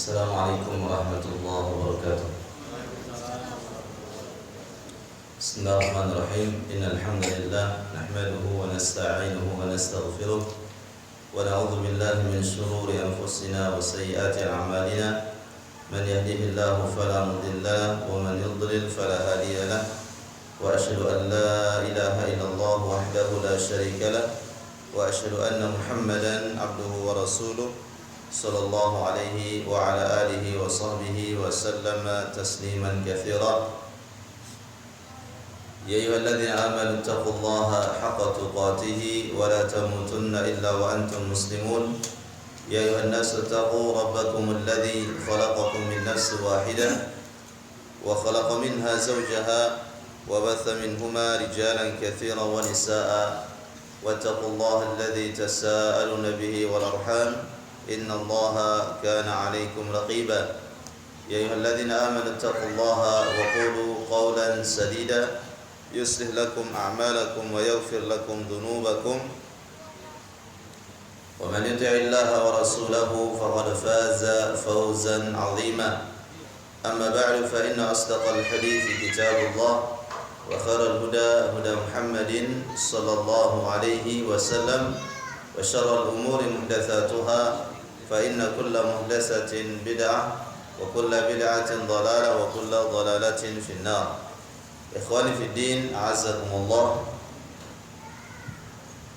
Assalamualaikum warahmatullahi wabarakatuh. Bismillahirrahmanirrahim. Innal hamdalillah nahmaduhu wa nasta'inuhu wa nastaghfiruh wa na'udzu billahi min shururi anfusina wa sayyiati a'malina. Man yahdihillahu fala mudilla lahu wa man yudlil fala hadiya lahu. Wa asyhadu an la ilaha illallah wahdahu la syarika lahu wa asyhadu anna Muhammadan 'abduhu wa rasuluh sallallahu alaihi wa ala alihi wa sahbihi wa sallama tasliman katsira. Ya ayyuhalladzina amanu taqullaha haqqa tuqatih wa la tamutunna illa wa antum muslimun. Ya ayyuhan nasu taqu rabbakumul ladzi khalaqakum min nafsin wahidah wa khalaqa minha zawjaha wa batha minhuma rijalan katsiran wa nisaa'a wattaqullaha alladzi tasaaluna bihi wal arham innallaha kana 'alaikum raqiba. Ya ayyuhalladzina amanu taqullaha wa qulu qawlan sadida yuslih lakum a'malakum wa yaghfir lakum dhunubakum wa man yuti'illaha wa rasulahu faqad faza fawzan 'azima. Amma ba'du fa inna asdaqal hadithi kitabullah wa khairal huda huda Muhammadin sallallahu alaihi wasallam wa syarral umuri muhdatsatuha fa inna kulla muhdatsatin bid'ah wa kulla bid'atin dhalalah wa kulla dhalalatin finnar. Ikhwani fid din, a'azzakumullah.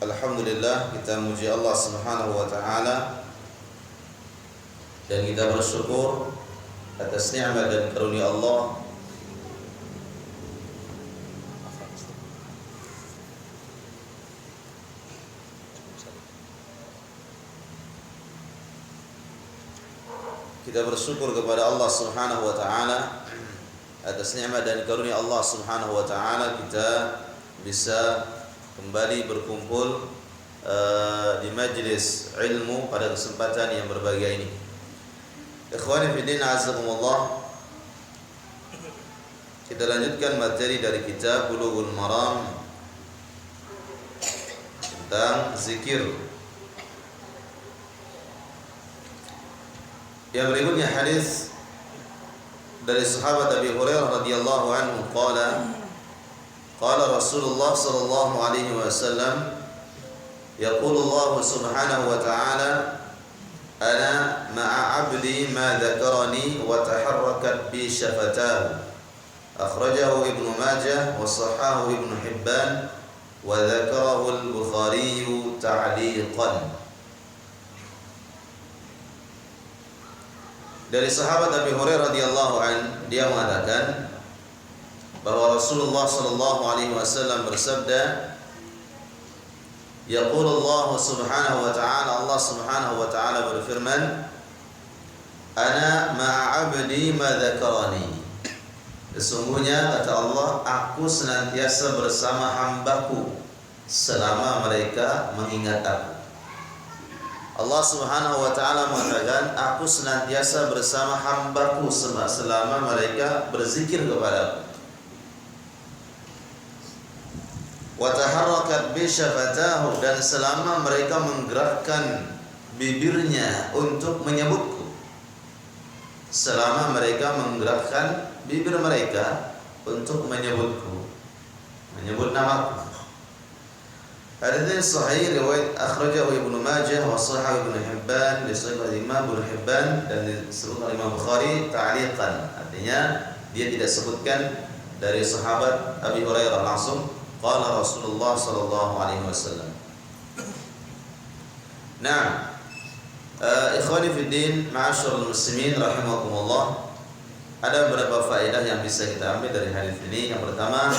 Alhamdulillah, kita muji Allah Subhanahu wa taala dan kita bersyukur atas nikmat dan karunia Allah kepada Allah Subhanahu wa taala atas nikmat dan karunia Allah Subhanahu wa taala kita bisa kembali berkumpul di majlis ilmu pada kesempatan yang berbahagia ini. Ikhwani fi din, azakumullah. Kita lanjutkan materi dari kitab Bulughul Maram tentang zikir. Yang berikutnya hadis dari sahabat Abi Hurairah radhiyallahu anhu qala Rasulullah sallallahu alaihi wasallam yaqulu Allah subhanahu wa ta'ala ana ma'a 'abdi ma dzakarani wa taharrakat bi shafatahu. Akhrajahu Ibnu Majah wa sahahahu Ibnu Hibban wa dzakarahu al-Bukhari ta'liqan. Dari sahabat Abi Hurairah radhiyallahu an, dia mengatakan bahwa Rasulullah sallallahu alaihi wasallam bersabda, yaqulu Allah subhanahu wa ta'ala, Allah subhanahu wa ta'ala berfirman, ana ma'a 'abdi ma dzakarani. Sesungguhnya kata Allah, aku senantiasa bersama hambaku selama mereka mengingat aku. Allah Subhanahu wa ta'ala mengatakan, aku senantiasa bersama hambaku selama mereka berzikir kepadaku. Wa taharrakat bi syafatahu, dan selama mereka menggerakkan bibirnya untuk menyebutku. Selama mereka menggerakkan bibir mereka untuk menyebutku, menyebut namaku. Hadis ini sahih, riwayat akhrajahu Ibnu Majah wa sahahahu Ibnu Hibban, disahihkan Imam Ibnu Hibban dan disebutkan Imam Bukhari ta'liqan. Artinya dia tidak sebutkan dari sahabat Abi Hurairah langsung, qala Rasulullah sallallahu alaihi wasallam. Nah, ikhwani fid din, ma'asyiral muslimin rahimakumullah. Ada beberapa faedah yang bisa kita ambil dari hadis ini. Yang pertama,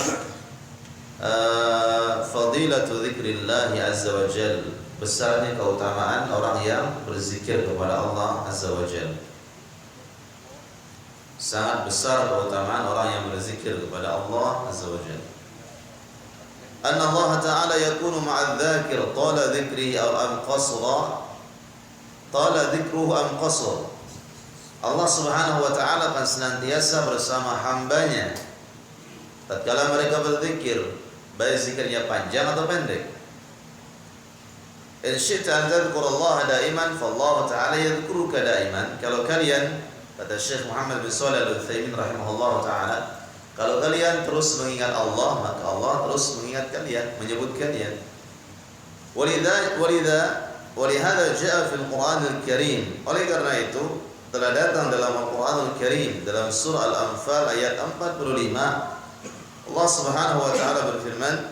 fadilatu dzikrillah azza wa jalla, besarnya keutamaan orang yang berzikir kepada Allah azza wa jalla. Sangat besar keutamaan orang yang berzikir kepada Allah azza wa jalla. Anna Allah ta'ala yakunu ma'adz-dzakir tala dzikrihi aw am qasra, tala dzikruhu am qasra. Allah Subhanahu wa ta'ala akan senantiasa bersama hambanya tatkala mereka berzikir, baik zikirnya panjang atau pendek. In syi'ta an tadhkurallaha daiman fallahu ta'ala yadhkuruka daiman. Kalau kalian, kata Syekh Muhammad bin Shalih Al-Utsaimin rahimahullah ta'ala, kalau kalian terus mengingat Allah, maka Allah terus mengingat kalian, menyebut kalian. Walihada ja'a fil Qur'anil Karim. Oleh karena itu telah datang dalam Al-Qur'anul Karim dalam surah Al-Anfal ayat 45, Allah Subhanahu wa taala berfirman,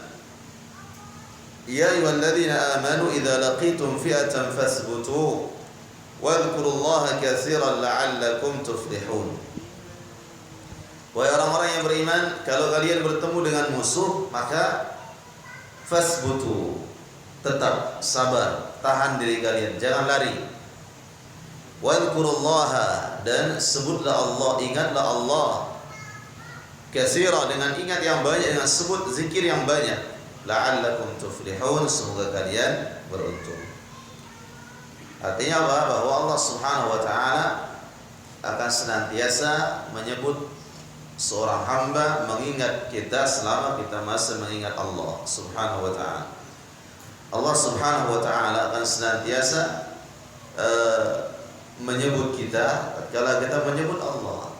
"Ya ayyuhalladzina amanu idza laqitum fi'atan fathbutu wadhkurullaha katsiran la'allakum tuflihun." Wahai orang-orang yang beriman, kalau kalian bertemu dengan musuh, maka fasbutu, tetap sabar, tahan diri kalian, jangan lari. Wadhkurullaha, dan sebutlah Allah, ingatlah Allah. Katsira, dengan ingat yang banyak, dengan sebut zikir yang banyak. La'allakum tuflihun, semoga kalian beruntung. Artinya apa? Bahwa Allah Subhanahu wa taala akan senantiasa menyebut seorang hamba, mengingat kita selama kita masih mengingat Allah Subhanahu wa taala. Allah Subhanahu wa taala akan senantiasa menyebut kita kalau kita menyebut Allah.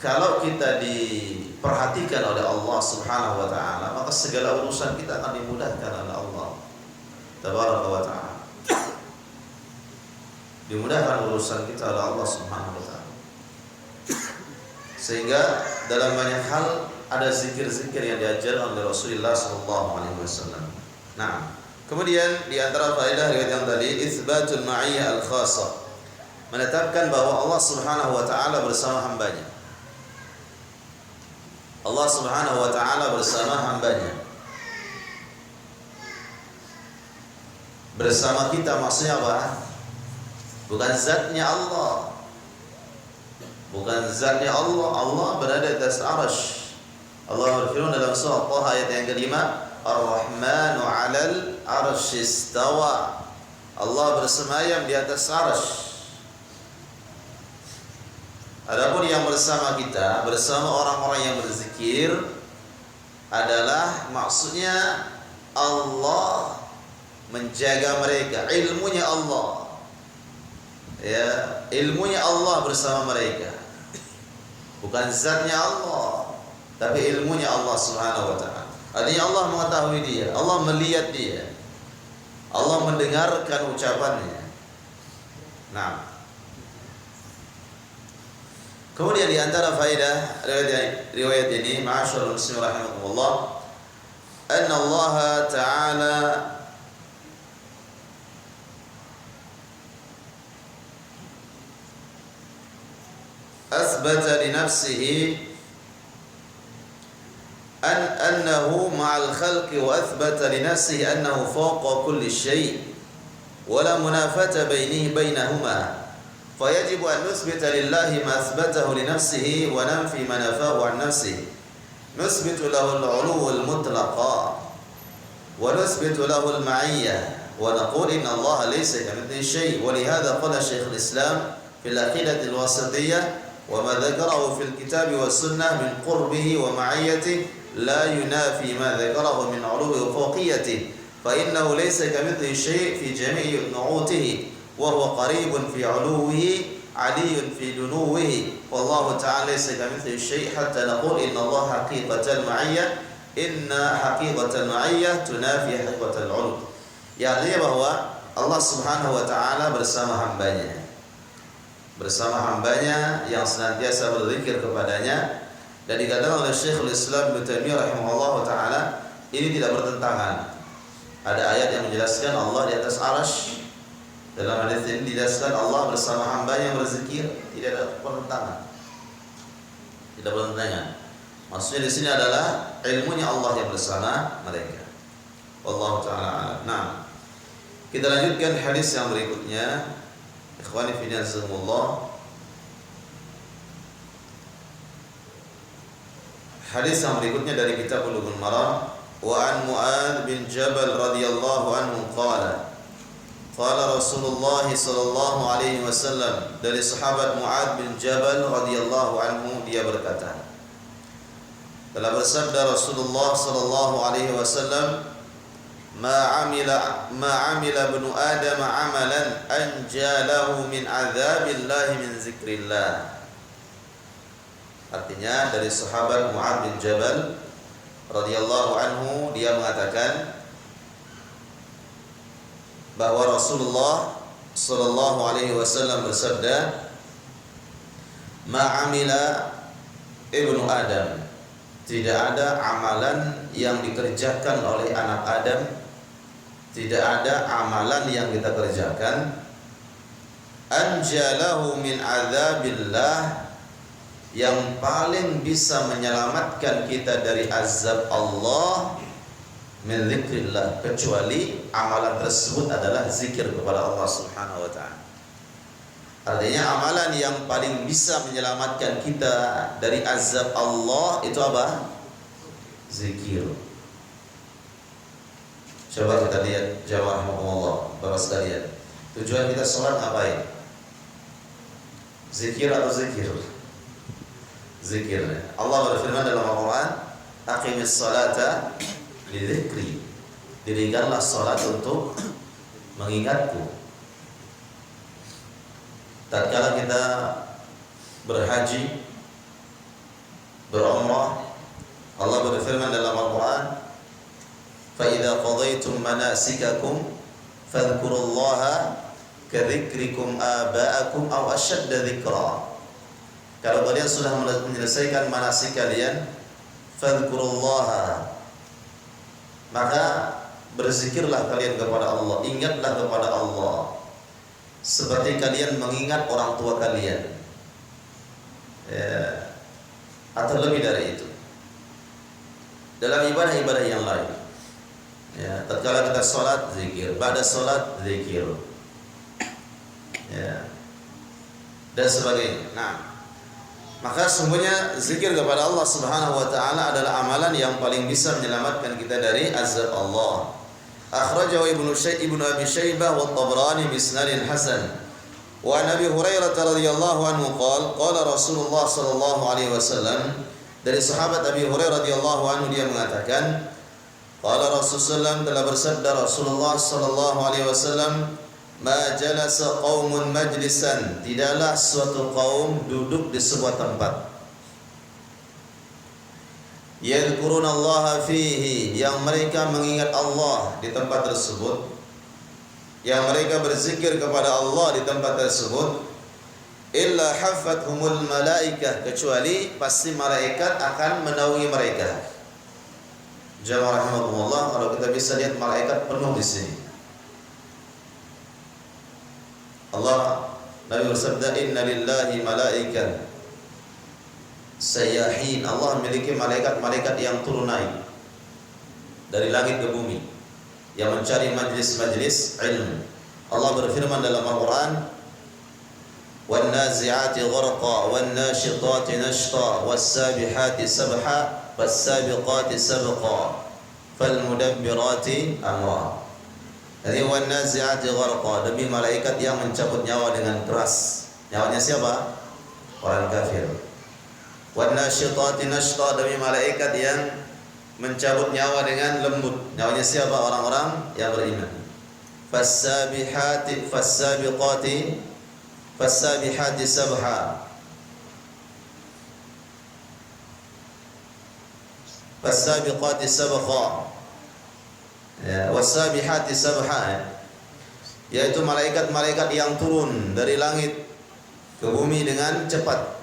Kalau kita diperhatikan oleh Allah Subhanahu wa taala, maka segala urusan kita akan dimudahkan oleh Allah Tabaraka wa taala. Dimudahkan urusan kita oleh Allah Subhanahu wa taala. Sehingga dalam banyak hal ada zikir-zikir yang diajarkan oleh Rasulullah sallallahu alaihi wasallam. Nah, kemudian di antara faedah riwayat yang tadi, itsbatul ma'iyyah al-khassah, menetapkan bahwa Allah Subhanahu wa taala bersama hambanya. Allah Subhanahu wa taala bersama hambanya. Bersama kita maksudnya apa? Bukan zatnya Allah. Bukan zatnya Allah. Allah berada di atas arsy. Allah berfirman dalam surah Taha ayat yang kelima, Ar-Rahmanu 'alal arsy istawa. Allah bersemayam di atas arsy. Adapun yang bersama kita, bersama orang-orang yang berzikir adalah maksudnya Allah menjaga mereka, ilmunya Allah. Ya, ilmunya Allah bersama mereka. Bukan zatnya Allah, tapi ilmunya Allah Subhanahu wa taala. Artinya Allah mengetahui dia, Allah melihat dia, Allah mendengarkan ucapannya. Nah, kemudian di antara faedah riwayat ini, ma'asyiral muslimin rahimakumullah, anna Allah Ta'ala أثبت لنفسه أنه مع الخلق وأثبت لنفسه أنه فوق كل شيء ولا منافاة بينهما فيجب أن نثبت لله ما أثبته لنفسه وننفي ما نفاه عن نفسه نثبت له العلو المطلق ونثبت له المعية ونقول إن الله ليس كمثله شيء ولهذا قال شيخ الإسلام في العقيدة الواسطية وما ذكره في الكتاب والسنة من قربه ومعيته لا ينافي ما ذكره من علو وفوقيته فإنه ليس كمثله شيء في جميع نعوته وهو قريب في علوه علي في دنوه والله تعالى ليس كمثله شيء حتى نقول إن الله حقيقة المعية إن حقيقة المعية تنافي حقيقة العلو. يعني bahwa Allah Subhanahu wa taala bersama hambanya, bersama hambanya yang senantiasa berzikir kepadanya. Dan dikatakan oleh Syekhul Islam Ibnu Taimiyah rahimahullah taala, ini tidak bertentangan. Ada ayat yang menjelaskan Allah di atas arsy. Dalam hadis ini dijelaskan Allah bersama hambanya yang berzikir, tidak ada pertentangan. Tidak bertentangan. Maksudnya di sini adalah ilmunya Allah yang bersama mereka. Wallahu taala a'lam. Nah, kita lanjutkan hadis yang berikutnya. Ikhwani fi azzakumullah. Hadis yang berikutnya dari kitab Bulughul Maram, wa an Mu'adz bin Jabal radhiyallahu anhu qala qala Rasulullah sallallahu alaihi wasallam, dari sahabat Mu'adz bin Jabal radhiyallahu anhu, dia berkata, telah bersabda Rasulullah sallallahu alaihi wasallam, ma amila ibnu Adam amalan anjalahu min adzabillahi min zikrillah. Artinya dari sahabat Mu'adz bin Jabal radhiyallahu anhu, dia mengatakan bahwa Rasulullah sallallahu alaihi wasallam bersabda, ma'amila ibnu Adam, tidak ada amalan yang dikerjakan oleh anak Adam, tidak ada amalan yang kita kerjakan anjalahu min adzabillah, yang paling bisa menyelamatkan kita dari azab Allah, min zikrillah, kecuali amalan tersebut adalah zikir kepada Allah Subhanahu wa taala. Artinya amalan yang paling bisa menyelamatkan kita dari azab Allah itu apa? Zikir. Coba kita lihat jamaah Allah, Bapak sekalian. Tujuan kita sholat ngapain? Zikir atau zikir? Zikir. Allah berfirman dalam Al-Quran, aqimis salata li dzikri, dirikanlah salat untuk mengingatku. Tatkala kita berhaji, berumrah, Allah berfirman dalam Al-Quran, fa idza qadaytum manasikakum fadhkurullaha kadzikrikum aba'akum aw ashadda dzikra. Kalau kalian sudah menyelesaikan manasik kalian, fadhkurullaha, maka berzikirlah kalian kepada Allah, ingatlah kepada Allah seperti kalian mengingat orang tua kalian, ya, atau lebih dari itu dalam ibadah-ibadah yang lain. Ya, tatkala kita sholat, zikir, ba'da sholat, zikir, ya, dan sebagainya. Nah, maka sungguhnya zikir kepada Allah Subhanahu wa taala adalah amalan yang paling bisa menyelamatkan kita dari azab Allah. Akhrajahu Ibnu Abi Syaibah wa Tabrani bi isnadin hasan. Wa Nabi Hurairah radhiyallahu anhu qala Rasulullah sallallahu alaihi wasallam, dari sahabat Abi Hurairah radhiyallahu anhu, dia mengatakan, qala Rasulullah, telah bersabda Rasulullah sallallahu alaihi wasallam, ma jalasa qaumun majlisan, tidaklah suatu kaum duduk di sebuah tempat, yadhkurunallaha fihi, yang mereka mengingat Allah di tempat tersebut, yang mereka berzikir kepada Allah di tempat tersebut, illa haffathumul malaikah, kecuali pasti malaikat akan menaungi mereka. Jamaah rahimakumullah, kalau kita bisa lihat malaikat penuh di sini. Nabi bersabda, inna lillahi malaikan sayyahin, Allah memiliki malaikat-malaikat yang turun naik dari langit ke bumi, yang mencari majlis-majlis ilmu. Allah berfirman dalam Al-Quran, wan nazi'ati gharqa wan nashitati nashta was sabihati sabha was sabiqati sabqa fal mudabbirati amra. Jadi wan nazi'ati gharqa, demi malaikat yang mencabut nyawa dengan keras. Nyawanya siapa? Orang kafir. Wan nasyitati nashta, demi malaikat yang mencabut nyawa dengan lembut. Nyawanya siapa? Orang-orang yang beriman. Fassabihati sabha, fassabiqati sabqa, ya, wassabihati sabha, yaitu malaikat-malaikat yang turun dari langit ke bumi dengan cepat.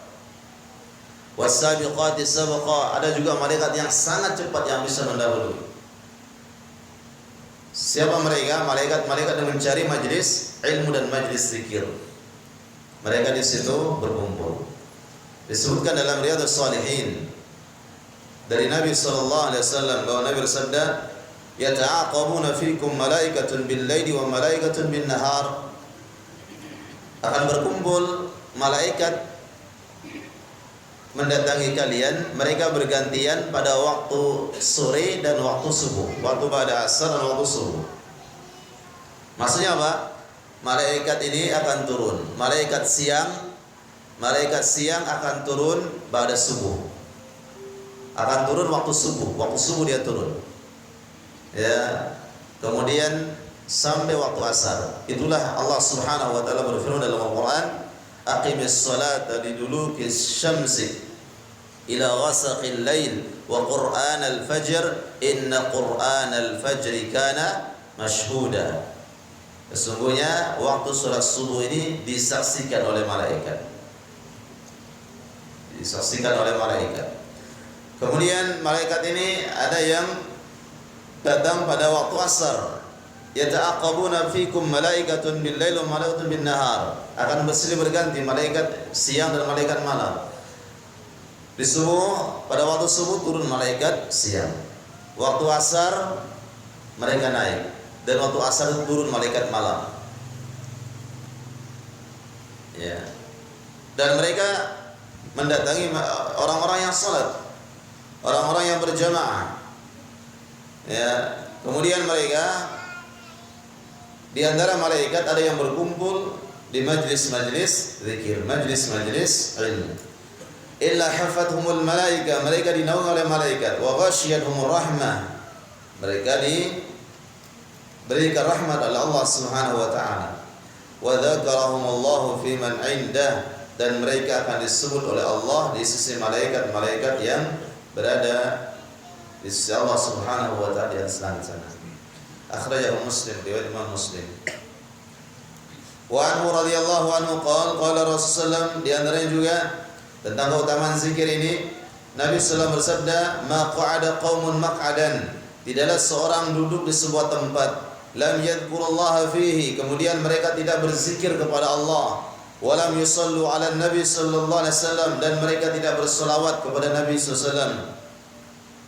Wassabiqati sabqa, ada juga malaikat yang sangat cepat yang bisa mendahului. Siapa mereka? Malaikat-malaikat yang mencari majlis ilmu dan majlis zikir. Mereka di situ berkumpul. Disebutkan dalam Riyadhus Shalihin dari Nabi sallallahu alaihi wasallam bahwa Nabi bersabda, yata'aqabuna fikum malaikatun bil laili wa malaikatun bin nahar. Akan berkumpul malaikat mendatangi kalian, mereka bergantian pada waktu sore dan waktu subuh, waktu pada asar dan waktu subuh. Maksudnya apa? Malaikat ini akan turun. Malaikat siang akan turun pada subuh. Akan turun waktu subuh dia turun. Ya. kemudian sampai waktu asar. Itulah Allah Subhanahu wa taala berfirman dalam Al-Qur'an, aqimis salata lidulukis syamsi ila ghasaqil lail wa qur'anal fajr inna qur'anal fajri kana mashhuda. Sesungguhnya waktu salat subuh ini disaksikan oleh malaikat. Disaksikan oleh malaikat. Kemudian malaikat ini ada yang datang pada waktu asar. Yata'aqabuna fikum malaikatun bil lail wa malaikatun bin nahar. Akan bersilih berganti malaikat siang dan malaikat malam. Di subuh, pada waktu subuh turun malaikat siang. Waktu asar mereka naik, dan waktu asar turun malaikat malam. Ya. Dan mereka mendatangi orang-orang yang salat, orang-orang yang berjamaah. Ya. Kemudian mereka, di antara malaikat ada yang berkumpul di majlis-majlis zikir, majlis-majlis ilmu. Illa hafathumul malaika, mereka dinaungi oleh malaikat. Wa ghasyiyatuhumur rahmah, mereka diberikan rahmat oleh Allah Subhanahu wa taala. Wa dzakarahumullahu fi man 'indah, dan mereka akan disebut oleh Allah di sisi malaikat-malaikat yang berada di sisi Allah Subhanahu wa taala di atas langit sana. Akhrajahu Muslim, riwayat Imam Muslim. Wa anhu radhiyallahu anhu qala Rasulullah, di antaranya juga tentang keutamaan zikir ini, Nabi sallallahu alaihi wasallam bersabda, "Ma qa'ada qaumun maq'adan", tidaklah seorang duduk di sebuah tempat, lam yadhkurullaha fihi, kemudian mereka tidak berzikir kepada Allah, wa lam yusallu 'ala Nabi sallallahu alaihi wasallam, dan mereka tidak berselawat kepada Nabi sallallahu alaihi wasallam,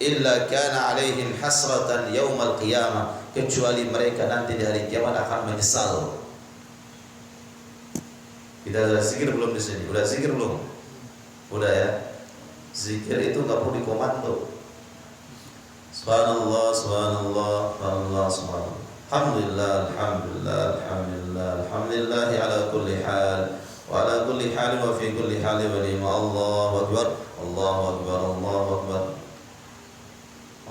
illa kana 'alaihim hasratan yaumal qiyamah, kecuali mereka nanti di hari kiamat akan menyesal. Kita sudah zikir belum di sini? Udah zikir belum? Udah ya. Zikir itu enggak perlu dikomando. Subhanallah, subhanallah, subhanallah, subhanallah. Alhamdulillah, alhamdulillah, alhamdulillah, alhamdulillah ala kulli hal wa ala kulli hal wa fi kulli hal wa lima. Allahu akbar, Allahu akbar, Allahu akbar.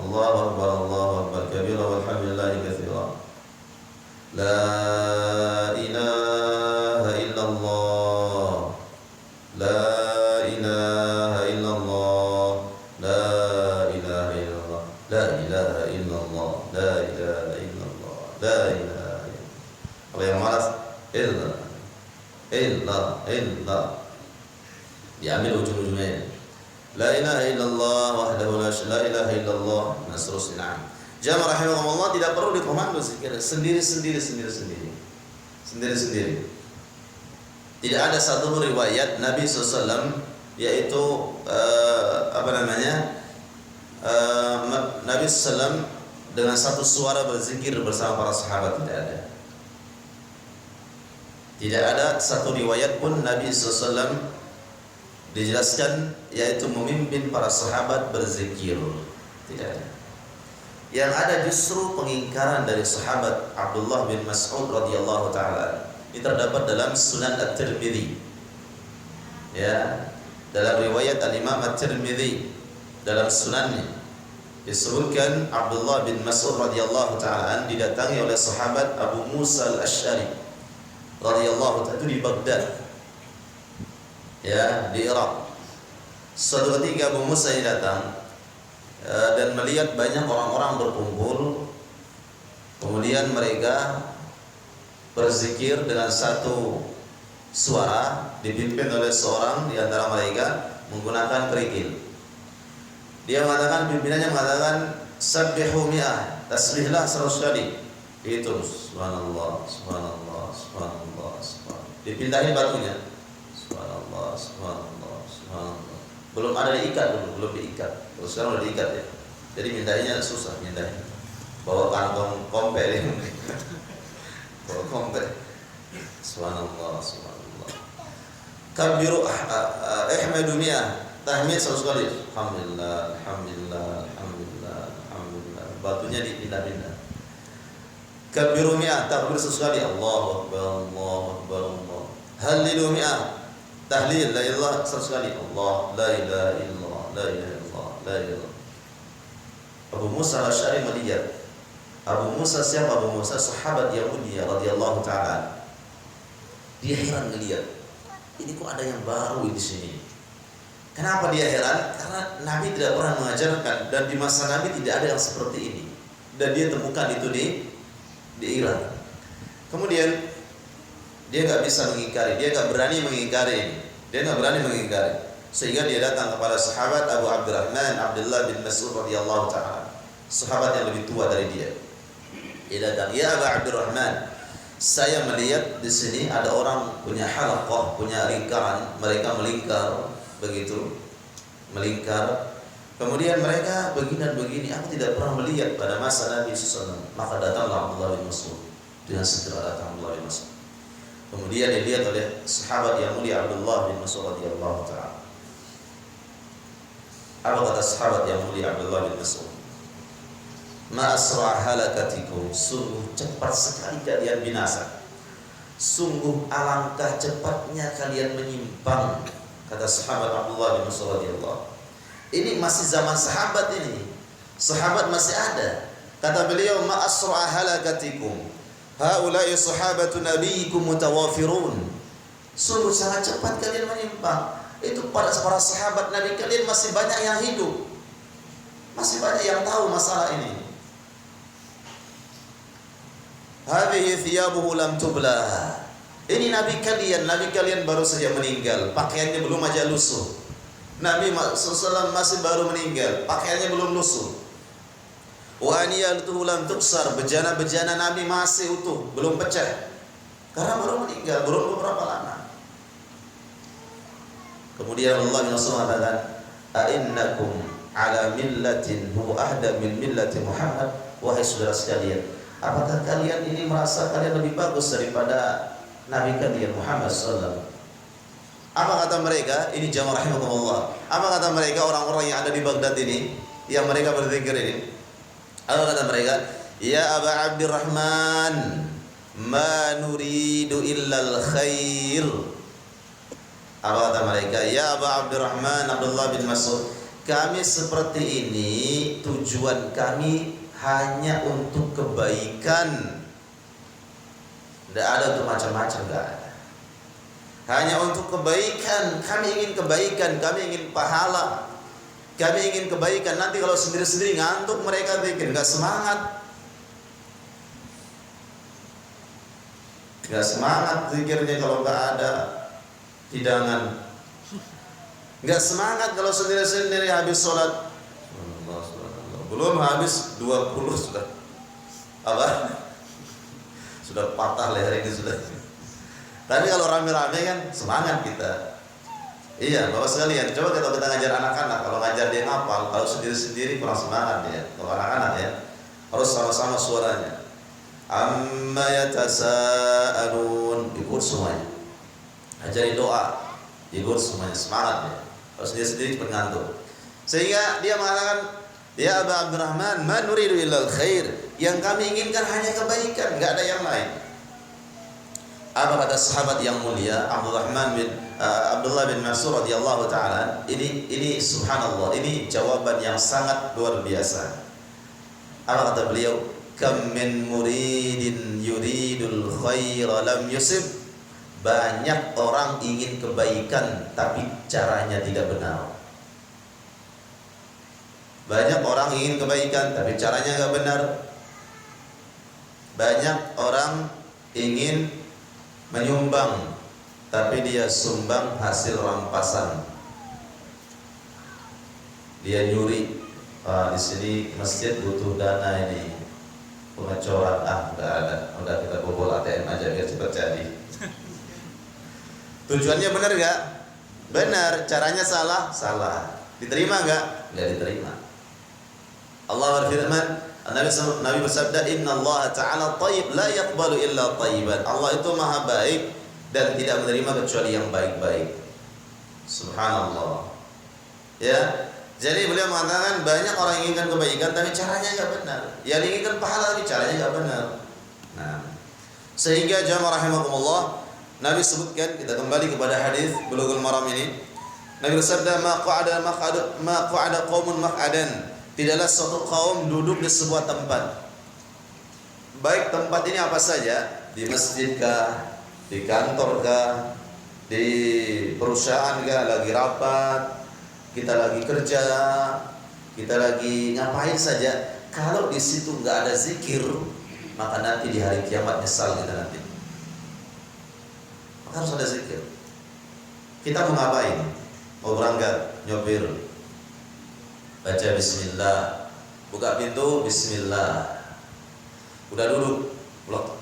Allahu akbar, Allahu akbar kabira walhamdulillahi katsira. La ilaha illallah. La ilaha illallah. La ilaha illallah. La ilaha illallah. La ilaha illallah. La ilaha illallah. Kalau yang malas illa diambil ujung-ujungnya. La ilaha illallah wahdahu la ilaha illallah, dan seterusnya. Jamaah rahimakumullah, tidak perlu dikomando zikir, sendiri-sendiri. Tidak ada satu riwayat Nabi SAW yaitu Nabi SAW dengan satu suara berzikir bersama para sahabat, tidak ada. Tidak ada satu riwayat pun Nabi SAW dijelaskan yaitu memimpin para sahabat berzikir, tidak ada. Yang ada justru pengingkaran dari sahabat Abdullah bin Mas'ud radhiyallahu taala. Ini terdapat dalam Sunan At-Tirmidzi. Ya, dalam riwayat Al-Imam At-Tirmidzi dalam sunannya disebutkan Abdullah bin Mas'ud radhiyallahu taala didatangi oleh sahabat Abu Musa Al-Asy'ari radhiyallahu taala di Baghdad, ya, di Irak. Suatu ketika Abu Musa ini datang dan melihat banyak orang-orang berkumpul, kemudian mereka berzikir dengan satu suara dipimpin oleh seorang di antara mereka menggunakan kerikil. Dia mengatakan, pimpinannya mengatakan, sabbihu mi'ah, tasbihlah 100 kali. Itu subhanallah, subhanallah, subhanallah, subhanallah. Dipindahin batunya. Subhanallah, subhanallah, subhanallah. Belum ada diikat dulu, belum diikat. Terus sekarang udah diikat ya. Jadi mindahinnya susah, mindahin. Bawa kantong kompel ini. Bawa kompel. Subhanallah, subhanallah. Kabiru ihmadu mi'ah, tahmid 100 kali. Alhamdulillah, alhamdulillah, alhamdulillah, alhamdulillah. Batunya dipindah-pindah. Kabiru mi'ah, takbir 100 kali. Allahu akbar, Allahu akbar, Allah. Halilu mi'ah, tahlil la ilaha 100 kali. Allah, la ilaha illallah, la ilaha illallah, la ilaha. Abu Musa Al-Asy'ari melihat Abu Musa siapa? Abu Musa sahabat yang mulia radhiyallahu taala. Dia heran ngelihat, ini kok ada yang baru di sini. Kenapa dia heran? Karena Nabi tidak pernah mengajarkan, dan di masa Nabi tidak ada yang seperti ini. Dan dia temukan itu di Irak. Kemudian dia nggak bisa mengingkari, dia nggak berani mengingkari ini. Dia nggak berani mengingkari. Sehingga dia datang kepada sahabat Abu Abdurrahman Abdullah bin Mas'ud radhiyallahu taala, sahabat yang lebih tua dari dia. Dia datang, "Ya Abu Abdurrahman, saya melihat di sini ada orang punya halaqah, punya lingkaran, mereka melingkar begitu, melingkar. Kemudian mereka begini dan begini, aku tidak pernah melihat pada masa Nabi SAW." Maka datanglah Abdullah bin Mas'ud, dengan segera datang Abdullah bin Mas'ud. Kemudian dilihat oleh sahabat yang mulia Abdullah bin Mas'ud radhiyallahu taala. Apa kata sahabat yang mulia Abdullah bin Mas'ud? "Ma asra halakatikum, sungguh cepat sekali kalian binasa. Sungguh alangkah cepatnya kalian menyimpang," kata sahabat Abdullah bin Mas'ud radhiyallahu. Ini masih zaman sahabat ini. Sahabat masih ada. Kata beliau, "Ma asra halakatikum, haula'i sahabatu nabiyikum mutawafirun." Sungguh sangat cepat kalian menyimpang. Itu para sahabat Nabi kalian masih banyak yang hidup, masih banyak yang tahu masalah ini. "Hadhihi thiyabuhu lam tubla." Ini Nabi kalian baru saja meninggal, pakaiannya belum aja lusuh. Nabi SAW masih baru meninggal, pakaiannya belum lusuh. "Wa aniyatuhu lam tuksar." Bejana-bejana Nabi masih utuh, belum pecah, karena baru meninggal, belum beberapa lama. Kemudian Allah bin Mas'ud mengatakan, "A'innakum ala millatin huwa ahda min millati Muhammad." Wahai saudara sekalian, apakah kalian ini merasa kalian lebih bagus daripada Nabi kalian Muhammad sallallahu? Apa kata mereka? Ini jamaah rahimakumullah. Apa kata mereka orang-orang yang ada di Baghdad ini, yang mereka berzikir ini? Apa kata mereka? "Ya Aba Abdurrahman, ma nuridu illal khair." Apa kata mereka? "Ya Abu Abdurrahman Abdullah bin Mas'ud, kami seperti ini, tujuan kami hanya untuk kebaikan. Tidak ada untuk macam-macam, tidak ada. Hanya untuk kebaikan. Kami ingin kebaikan, kami ingin pahala, kami ingin kebaikan. Nanti kalau sendiri-sendiri ngantuk mereka bikin, nggak semangat. Nggak semangat zikirnya kalau nggak ada hidangan. Nggak semangat kalau sendiri-sendiri habis sholat. Belum habis 20 sudah apa? Sudah patah leher ini sudah. Tapi kalau rame-rame kan semangat kita. Iya, Bapak sekalian, coba kita ngajar anak-anak. Kalau ngajar dia ngapal, kalau sendiri-sendiri kurang semangat dia. Kalau anak-anak ya harus sama-sama suaranya. Amma yatasaalun, ikut semuanya. Ajari doa, ikut semuanya, semangat ya. Kalau sendiri-sendiri cepat ngantuk. Sehingga dia mengatakan, "Ya Aba Abdurrahman, ma nuridu illal khair." Yang kami inginkan hanya kebaikan, enggak ada yang lain. Apa kata sahabat yang mulia Abdullah bin Mas'ud radhiyallahu taala? Ini subhanallah, ini jawaban yang sangat luar biasa. Apa kata beliau? "Kam min muridin yuridul khaira lam yusib." Banyak orang ingin kebaikan tapi caranya tidak benar. Banyak orang ingin kebaikan tapi caranya enggak benar. Banyak orang ingin menyumbang tapi dia sumbang hasil rampasan. Dia nyuri. Di sini masjid butuh dana ini, pengecoran. Enggak ada. Udah kita bobol ATM aja biar cepat jadi. Tujuannya benar enggak? Benar. Caranya salah? Salah. Diterima enggak? Enggak diterima. Allah berfirman, Nabi bersabda, "Inna Allah Ta'ala tayyib la yaqbalu illa tayyiban." Allah itu maha baik dan tidak menerima kecuali yang baik-baik. Subhanallah. Ya, jadi beliau mengatakan banyak orang yang inginkan kebaikan tapi caranya enggak benar. Yang inginkan pahala tapi caranya enggak benar. Nah, sehingga jamaah rahimakumullah, Nabi sebutkan, kita kembali kepada hadis Bulughul Maram ini. Nabi bersabda, "Ma qa'ada qaumun maq'adan." Tidaklah suatu kaum duduk di sebuah tempat. baik tempat ini apa saja, di masjid kah, di kantor kah, di perusahaan kah, lagi rapat, kita lagi kerja, kita lagi ngapain saja, kalau di situ nggak ada zikir, maka nanti di hari kiamat nyesal kita nanti. Maka harus ada zikir. Kita mau ngapain? Mau berangkat, nyopir, baca bismillah, buka pintu bismillah, udah duduk, blok,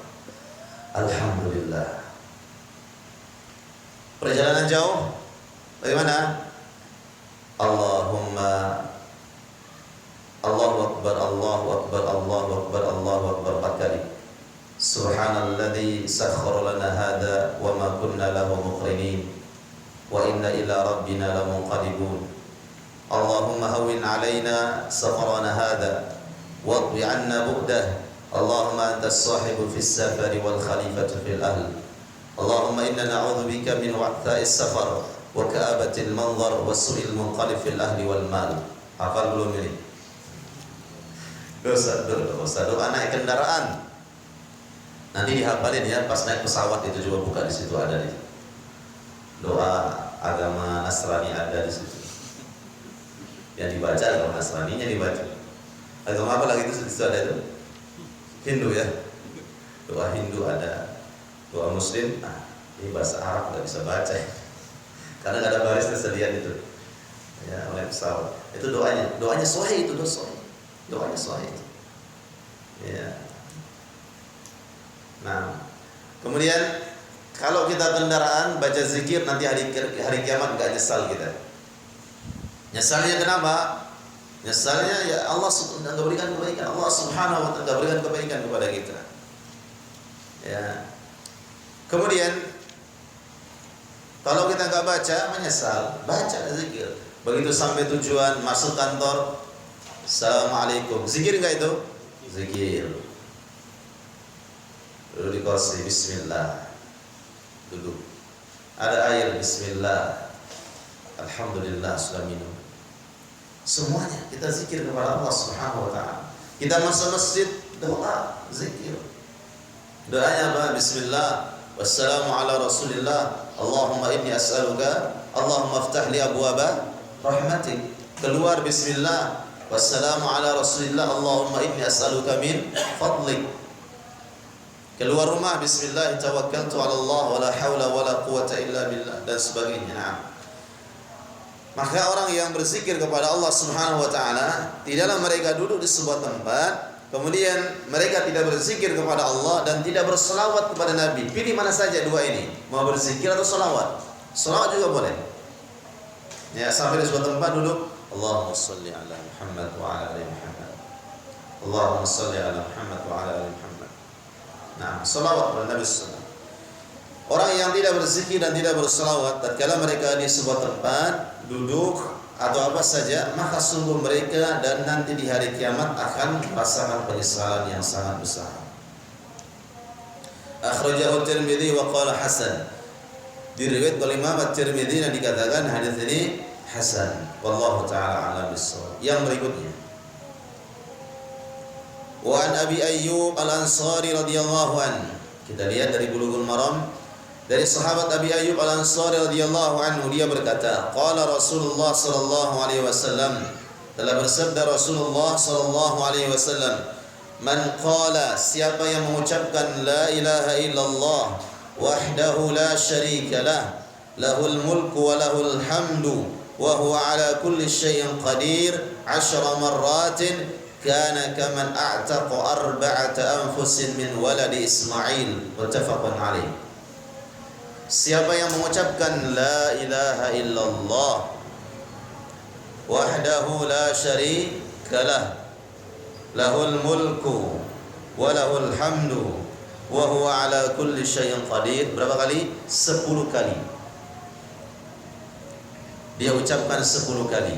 alhamdulillah. Perjalanan jauh, bagaimana? Allahumma, Allahu Akbar, Allahu Akbar, Allahu Akbar, Allahu Akbar 4 kali. Subhanalladzi sakhkhara lana hadza wa ma kunna lahu muqrinin wa inna ila rabbina lamunqalibun. Allahumma hawwin 'alaina safarana hadza wadwi 'anna bu'dah. Allahumma antas sahibu fis safari wal khalifatu fil ahl. Allahumma inna na'udzu bika min wa'tha'is safar wa ka'abatil manzar wa su'il munqalib fil ahli wal mal. Hafal belum ini? Dosa doa naik kendaraan. Nanti dihafalin ya, pas naik pesawat itu juga buka di situ, ada di doa agama Nasrani ada di situ. Yang dibaca agama Nasraninya dibaca. Agama apa lagi itu di situ ada itu? Hindu ya. Doa Hindu ada, doa Muslim. Nah, ini bahasa Arab nggak bisa baca ya. Karena nggak ada baris tersediaan itu. Ya, oleh pesawat. Itu doanya sahih itu, doanya sahih itu. Ya. Nah, kemudian kalau kita kendaraan baca zikir, nanti hari kiamat nggak nyesal kita. Nyesalnya kenapa? Nyesalnya ya Allah nggak berikan kebaikan, Allah Subhanahu wa Ta'ala nggak berikan kebaikan kepada kita. Ya. Kemudian kalau kita nggak baca, menyesal. Baca zikir. Begitu sampai tujuan, masuk kantor, Assalamualaikum. Zikir nggak itu? Zikir. Duduk di kursi, bismillah. Duduk. Ada air, bismillah. Alhamdulillah sudah minum. Semuanya kita zikir kepada Allah Subhanahu wa Ta'ala. Kita masuk masjid, doa, zikir. Doanya apa? Bismillah. Wassalamu ala Rasulillah. Allahumma inni as'aluka, Allahumma aftah li abwaba rahmatik. Keluar bismillah. Wassalamu ala Rasulillah. Allahumma inni as'aluka min fadlik. Keluar rumah bismillah, tawakkaltu ala Allah wa la hawla wa la quwata illa billah, dan sebagainya. Nah, maka orang yang berzikir kepada Allah Subhanahu wa Ta'ala, tidaklah mereka duduk di sebuah tempat kemudian mereka tidak berzikir kepada Allah dan tidak berselawat kepada Nabi. Pilih mana saja dua ini, mau berzikir atau selawat. Selawat juga boleh. Ya, sampai di sebuah tempat duduk, Allahumma shalli ala Muhammad wa ala ali Muhammad. Allahumma shalli ala Muhammad wa ala ali Muhammad. Nah, selawat kepada Nabi sallallahu alaihi wasallam. Orang yang tidak berzikir dan tidak berselawat tatkala mereka di sebuah tempat duduk atau apa saja, maka sungguh mereka dan nanti di hari kiamat akan merasakan penyesalan yang sangat besar. Akhrajahu Tirmidzi wa qala hasan. Diriwayatkan oleh Imam At-Tirmidzi dan dikatakan hadis ini hasan. Wallahu taala a'lam bissawab. Yang berikutnya, wa an Abi Ayyub Al-Ansari radhiyallahu anhu. Kita lihat dari Bulughul Maram dari sahabat Abi Ayyub Al-Ansari radhiyallahu anhu, dia berkata, qala Rasulullah sallallahu alaihi wasallam, telah bersabda Rasulullah sallallahu alaihi wasallam, man qala, siapa yang mengucapkan la ilaha illallah wahdahu la syarika lah, lahul mulku wa lahul hamdu wa huwa ala kulli syai'in qadir 10 marratin kana kaman a'taqa 4 anfusin min waladi Ismail. Muttafaqun alaih. Siapa yang mengucapkan la ilaha illallah wahdahu la syarikalah, lahul mulku wa lahul hamdu wa huwa ala kulli syai'in qadir. Berapa kali? 10 kali. Dia ucapkan 10 kali.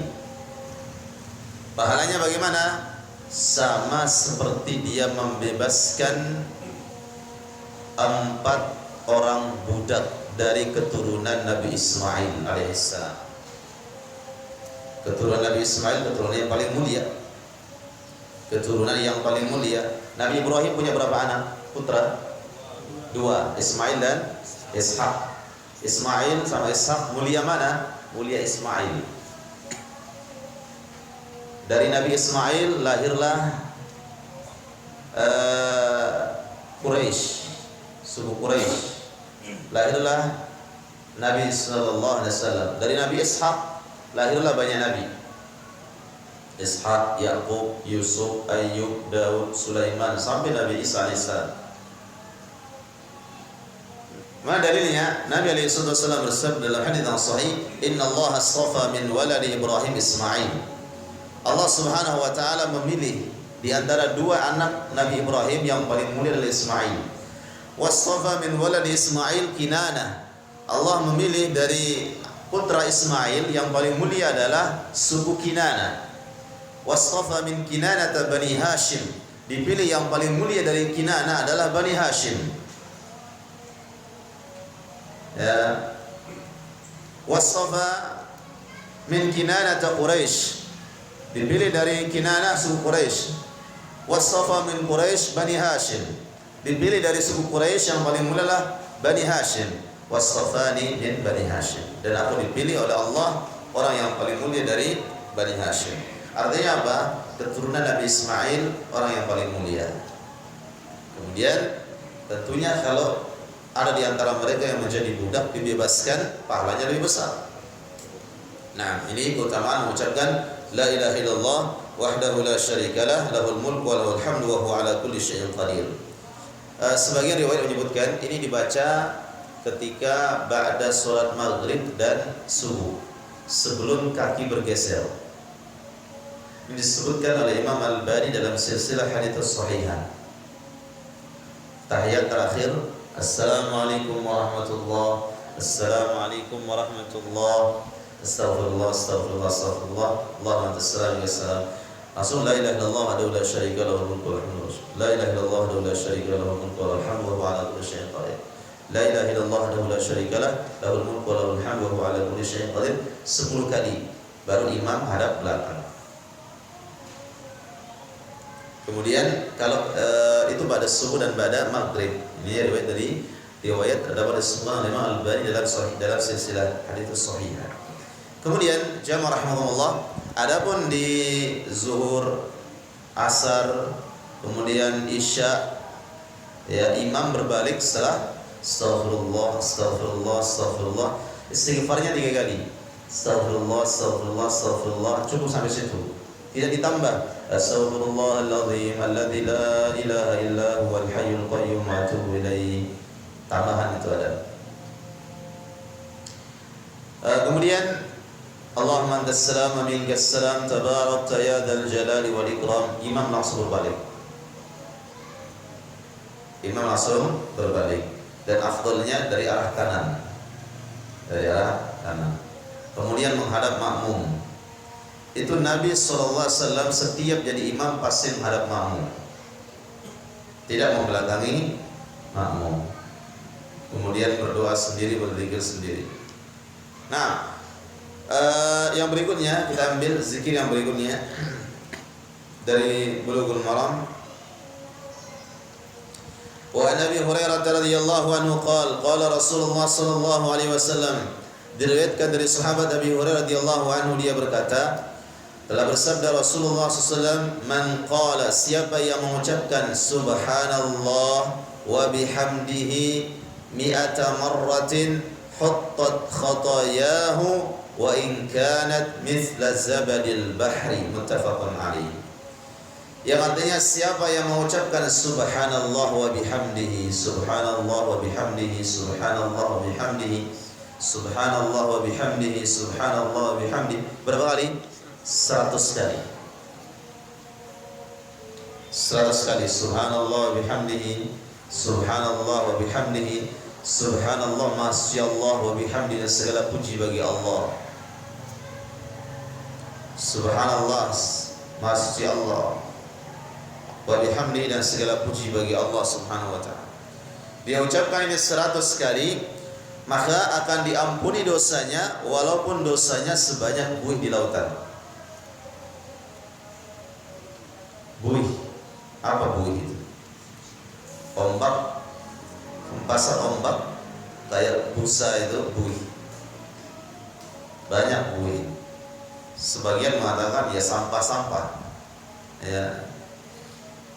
Pahalanya bagaimana? Sama seperti dia membebaskan 4 orang budak dari keturunan Nabi Ismail alaihissalam. Keturunan Nabi Ismail keturunan yang paling mulia. Keturunan yang paling mulia. Nabi Ibrahim punya berapa anak? Putra? Dua, Ismail dan Ishak. Ismail sama Ishak mulia mana? Mulia Ismail. Dari Nabi Ismail lahirlah Quraisy, suku Quraisy. Lahirlah Nabi sallallahu alaihi wasallam. Dari Nabi Ishak lahirlah banyak nabi. Ishak, Yakub, Yusuf, Ayyub, Daud, Sulaiman sampai Nabi Isa alaihissalam. Mana dalilnya? Nabi alaihi wasallam bersabda dalam hadis yang sahih, "Inna Allah astafa min waladi Ibrahim Ismail." Allah Subhanahu wa taala memilih di antara dua anak Nabi Ibrahim yang paling mulia adalah Ismail. Wastafa min waladi Ismail Kinanah. Allah memilih dari putra Ismail yang paling mulia adalah suku Kinanah. Wastafa min Kinanata Bani Hashim. Dipilih yang paling mulia dari Kinanah adalah Bani Hashim. Ya. Wastafa min Kinanata Quraisy. Dipilih dari Kinanah suku Quraisy. Wastafa min Quraisy Bani Hashim. Dipilih dari suku Quraisy yang paling mulia adalah Bani Hashim. Wastafani min Bani Hashim. Dan aku dipilih oleh Allah orang yang paling mulia dari Bani Hashim. Artinya apa? Keturunan Nabi Ismail orang yang paling mulia. Kemudian tentunya kalau ada di antara mereka yang menjadi budak dibebaskan, pahalanya lebih besar. Nah, ini keutamaan mengucapkan la ilaha illallah wahdahu la syarikalah lahul mulku wa lahul hamdu wa huwa ala kulli syai'in qadir. Sebagian riwayat menyebutkan ini dibaca ketika ba'da salat maghrib dan subuh, sebelum kaki bergeser. Ini disebutkan oleh Imam Al-Albani dalam silsilah hadits sahihah. Tahiyat terakhir, Assalamualaikum warahmatullahi, Assalamualaikum warahmatullahi, Astaghfirullah, astaghfirullah, astaghfirullah, Allahumma antas salam ya salam. Langsung la ilaha illallah wahdahu la syarika lahu lahul mulku wa lahul hamdu. La ilaha illallah wahdahu la syarika lahu lahul mulku wa lahul hamdu wa huwa ala kulli syai'in qadir. La ilaha illallah wahdahu la syarika lahu lahul mulku wa lahul hamdu wa huwa ala kulli syai'in qadir. 10 kali baru imam hadap belakang. Kemudian kalau itu pada subuh dan pada maghrib. Ini riwayat dari riwayat dapat disebutkan oleh Imam Al-Albani dalam silsilah hadits sahihah. Kemudian jamaah rahimahumullah, adapun di zuhur, asar, kemudian isya, ya imam berbalik setelah astaghfirullah, astaghfirullah, astaghfirullah, istighfarnya 3 kali. Astaghfirullah, astaghfirullah, astaghfirullah, cukup sampai situ. Tidak ditambah astaghfirullahaladzim alladzi la ilaha illa huwal hayyul qayyum wa atubu ilaihi. Tambahan itu ada. Kemudian Allahumma antas salam wa minkas salam tabarakta ya dzal jalali wal ikram. Imam langsung berbalik. Imam langsung berbalik dan afdalnya dari arah kanan. Dari arah kanan. Kemudian menghadap makmum. Itu Nabi SAW setiap jadi imam pasti menghadap makmum, tidak membelakangi makmum. Kemudian berdoa sendiri, berzikir sendiri. Nah, yang berikutnya kita ambil zikir yang berikutnya dari Bulughul Maram. Wa Nabi Hurairah radhiyallahu anhu qala Rasulullah sallallahu alaihi wasallam, diriwayatkan dari sahabat Abi Hurairah radhiyallahu anhu, dia berkata, telah bersabda Rasulullah SAW, man qala, siapa yang mengucapkan subhanallah wa bihamdihi mi'ata marratin huttat khatayahu wa in kanat mithla zabadil bahri, muttafaqun alaih. Yang artinya siapa yang mengucapkan subhanallah wa bihamdihi, subhanallah wa bihamdihi, subhanallah wa bihamdihi, subhanallah wa bihamdihi, subhanallah wa bihamdihi, berapa kali? 100 kali. 100 kali subhanallah wa bihamdihi, subhanallah wa bihamdihi, subhanallah masya Allah wa bihamdihi, segala puji bagi Allah. Subhanallah masya Allah wa bihamdihi, dan segala puji bagi Allah subhanahu wa ta'ala. Dia ucapkan ini 100 kali, maka akan diampuni dosanya walaupun dosanya sebanyak buih di lautan. Buih, apa buih itu? ombak, hempasan ombak kayak busa itu buih, banyak buih. Sebagian mengatakan ya sampah-sampah. Ya,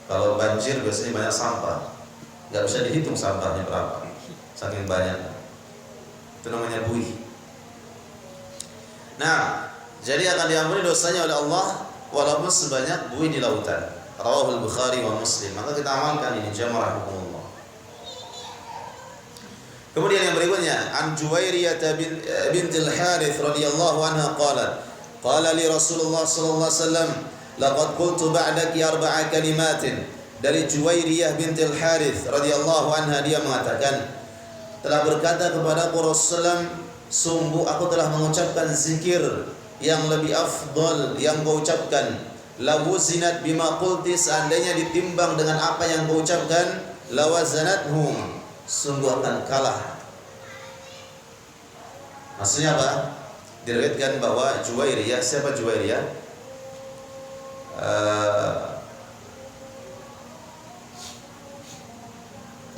kalau banjir biasanya banyak sampah, nggak bisa dihitung sampahnya berapa, saking banyak. Itu namanya buih. Nah, jadi akan diampuni dosanya oleh Allah walaupun sebanyak buih di lautan. Rawahul Bukhari wa Muslim. Maka kita amalkan ini jamaah hukumullah. Kemudian yang berikutnya, an Juwairiyah bintil Harith radhiyallahu anha qalat, qala li Rasulullah sallallahu alaihi wasallam, laqad qultu ba'daki arba'a kalimatin. Dari Juwairiyah bintil Harith radhiyallahu anha, dia mengatakan, telah berkata kepada Rasulullah, sungguh aku telah mengucapkan zikir yang lebih afdal yang kau ucapkan. Lawuzinat bima qulti, seandainya ditimbang dengan apa yang kau ucapkan, lawazanathu, sungguh akan kalah. Maksudnya apa? Diriwayatkan bahwa Juwairiyah, siapa Juwairiyah?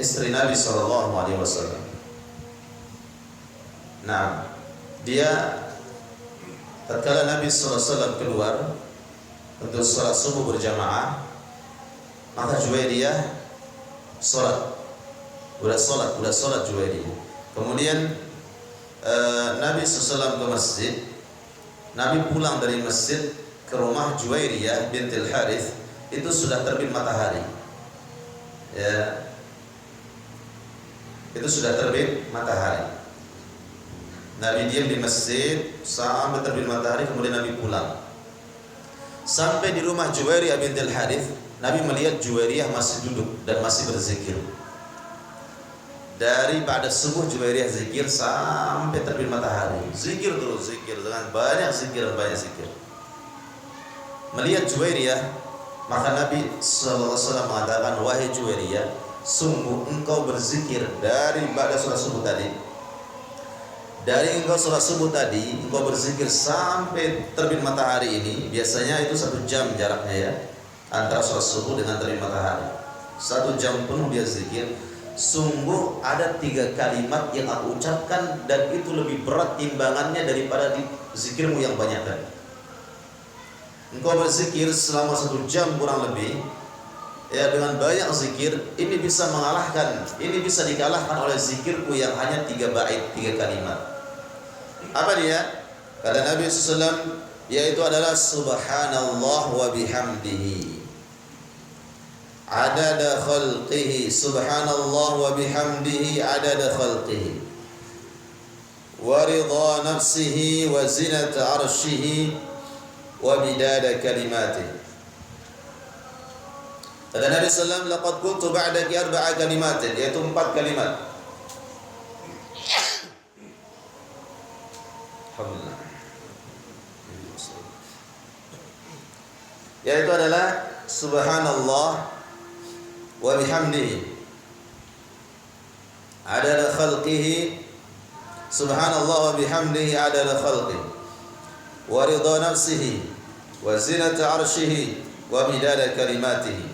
Istri Nabi sallallahu alaihi wasallam. Nah, dia tatkala Nabi sallallahu alaihi wasallam keluar untuk sholat subuh berjamaah, maka Juwairiyah udah sholat Juwairiyah. Kemudian Nabi SAW ke masjid. Nabi pulang dari masjid ke rumah Juwairiyah bintil Harith, itu sudah terbit matahari. Ya, itu sudah terbit matahari. Nabi diam di masjid sampai terbit matahari, kemudian Nabi pulang. Sampai di rumah Juwairiyah bintil Harith, Nabi melihat Juwairiyah masih duduk dan masih berzikir. Dari pada subuh Juwairiyah zikir sampai terbit matahari. Zikir terus, zikir dengan banyak zikir. Melihat Juwairiyah, maka Nabi sallallahu alaihi wasallam mengatakan, wahai Juwairiyah, sungguh engkau berzikir dari pada sholat subuh tadi. Dari engkau sholat subuh tadi, engkau berzikir sampai terbit matahari ini. Biasanya itu 1 jam jaraknya ya, antara sholat subuh dengan terbit matahari. 1 jam penuh dia zikir. Sungguh ada 3 kalimat yang aku ucapkan, dan itu lebih berat timbangannya daripada zikirmu yang banyak tadi. Engkau berzikir selama 1 jam kurang lebih, ya, dengan banyak zikir, ini bisa dikalahkan oleh zikirku yang hanya 3 bait, 3 kalimat. Apa dia? Kata Nabi SAW, yaitu adalah subhanallah wa bihamdihi adada khalqihi, subhanallah wa bihamdihi adada khalqihi, wa ridha nafsihi wa zinata arshihi wa midada kalimatihi. Kata Nabi SAW, laqad qultu ba'daki arba'a kalimatin, yaitu 4 kalimat. Alhamdulillah. Yaitu adalah subhanallah wa bihamdihi adada khalqihi, subhanallah wa bihamdihi adada khalqihi, wa ridha nafsihi wa zinata arshihi wa midada kalimatihi.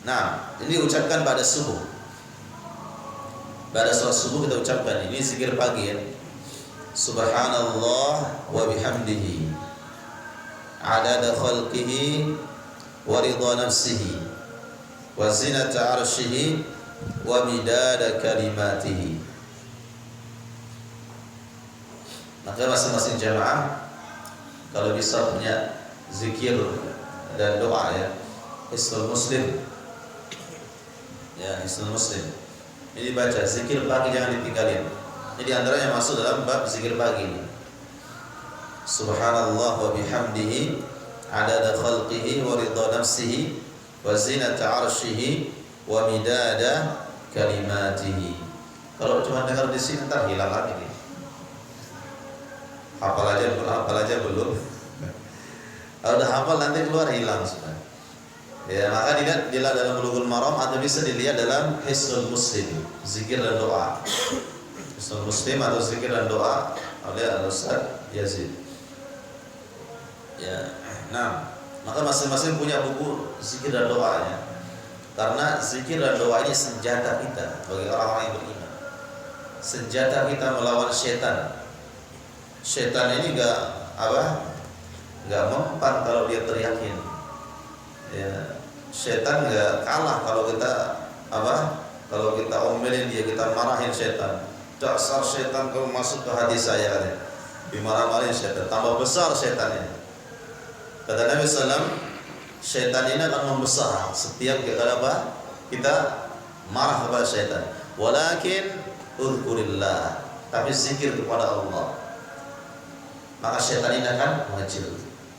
Nah, ini ucapkan pada subuh. Pada sholat subuh kita ucapkan ini zikir pagi ya. Subhanallah wa bihamdihi adada khalqihi wa ridha nafsihi wa zinata arshihi wa midada kalimatihi. Maka masing-masing jamaah kalau bisa punya zikir dan doa ya, Hisnul Muslim. Ya, Hisnul Muslim. Ini baca zikir pagi, jangan ditinggalin. Jadi antaranya masuk dalam bab zikir pagi ini. Subhanallah wa bihamdihi adada khalqihi wa ridha nafsihi wa zinata arshihi wa midada kalimatihi. Kalau cuma dengar di sini ntar hilang lagi nih. Hafal aja belum. Kalau udah hafal nanti keluar hilang sudah. Ya, maka dilihat dalam Bulughul Maram atau bisa dilihat dalam Hisnul Muslim, zikir dan doa. Hisnul Muslim atau zikir dan doa oleh Al-Ustaz Yazid. Ya, nah, maka masing-masing punya buku zikir dan doanya. Karena zikir dan doa ini senjata kita bagi orang-orang yang beriman. Senjata kita melawan setan. Setan ini enggak mempan kalau dia teriakin. Ya, setan enggak kalah kalau kita kalau kita omelin dia, kita marahin setan. Dasar setan kamu masuk ke hati saya, katanya. Dimarah-marahin setan, tambah besar setannya. Kata Nabi SAW, setan ini akan membesar setiap kita marah kepada setan. Walakin uzkurillah, tapi zikir kepada Allah, maka setan ini akan mengecil.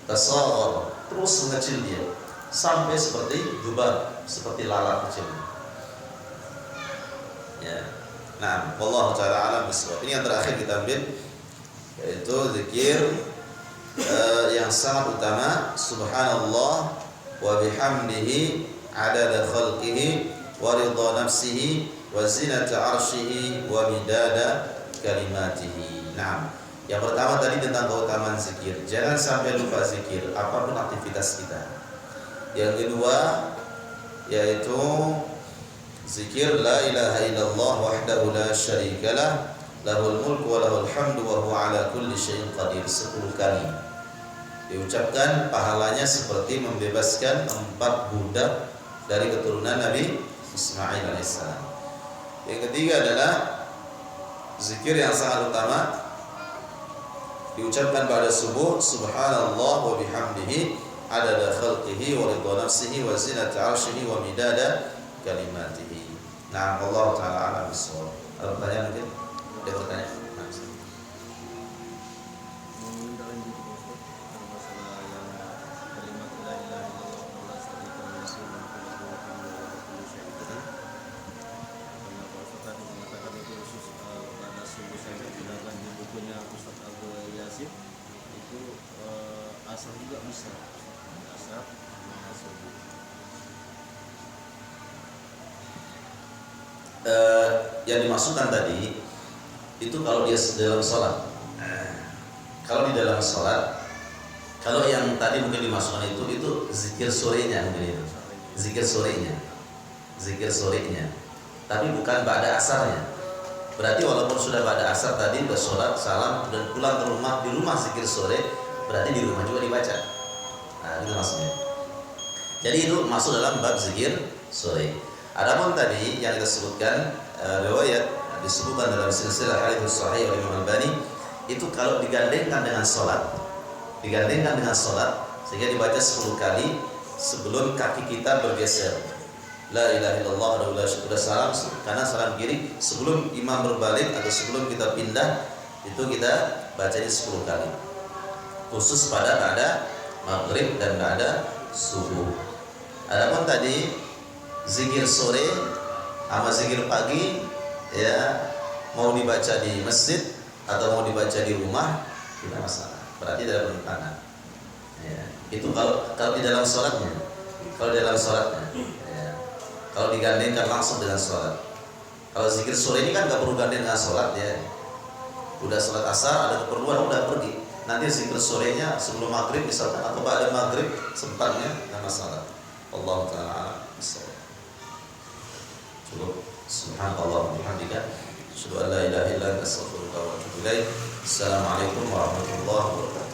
Tasawwur, terus mengecil dia sampai seperti dzubab, seperti lalat kecil. Ya. Nah, wallahu taala alam bisawab. Ini yang terakhir kita ambil, yaitu zikir yang sangat utama, subhanallah wa bihamdihi adada khalqihi wa ridha nafsihi wa zinata arshihi wa midada kalimatihi. Nah, yang pertama tadi tentang keutamaan zikir. Jangan sampai lupa zikir apapun aktivitas kita. Yang kedua yaitu zikir la ilaha illallah wahdahu la syarikalah lahul mulku wa lahul hamdu wa huwa ala kulli syai'in qadir 10 kali. Diucapkan pahalanya seperti membebaskan 4 budak dari keturunan Nabi Ismail alaihissalam. Yang ketiga adalah zikir yang sangat utama, diucapkan pada subuh, subhanallah wa bihamdihi adada khalqihi wa ridha nafsihi wa zinata arshihi wa midada kalimatihi. Nah, Allah taala alam bisawab. Ada pertanyaan mungkin? Ada pertanyaan? Asar juga bisa. Asar. Yang dimaksudkan tadi itu kalau dia dalam sholat. Kalau di dalam sholat, kalau yang tadi mungkin dimasukkan itu zikir sorenya mungkin itu. Zikir sorenya. Tapi bukan ba'da asarnya. Berarti walaupun sudah ba'da asar tadi udah sholat, salam dan pulang ke rumah, di rumah zikir sore, berarti di rumah juga dibaca. Nah, itu maksudnya. Jadi itu masuk dalam bab zikir sore. Adapun tadi yang kita sebutkan riwayat disebutkan dalam silsilah hadits sahih oleh Imam Albani, itu kalau digandengkan dengan sholat sehingga dibaca 10 kali sebelum kaki kita bergeser. La ilaha illallah wa la syukur salam, karena salam kiri sebelum imam berbalik atau sebelum kita pindah itu kita bacanya 10 kali. Khusus pada maghrib dan pada subuh. Adapun tadi zikir sore sama zikir pagi, ya mau dibaca di masjid atau mau dibaca di rumah tidak masalah. Berarti tidak bertentangan. Ya, itu kalau di dalam sholatnya. Ya. Kalau digandengkan langsung dengan sholat. Kalau zikir sore ini kan nggak perlu gandeng dengan sholat ya. Udah sholat asar ada keperluan udah pergi. Nanti zikir sorenya sebelum maghrib misalkan atau pada maghrib sempatnya nggak masalah. Allah taala bisawab. Cukup. Subhanallah wa bihamdika asyhadu an la ilaha illa anta astaghfiruka wa atubu ilaik. Assalamualaikum warahmatullahi wabarakatuh.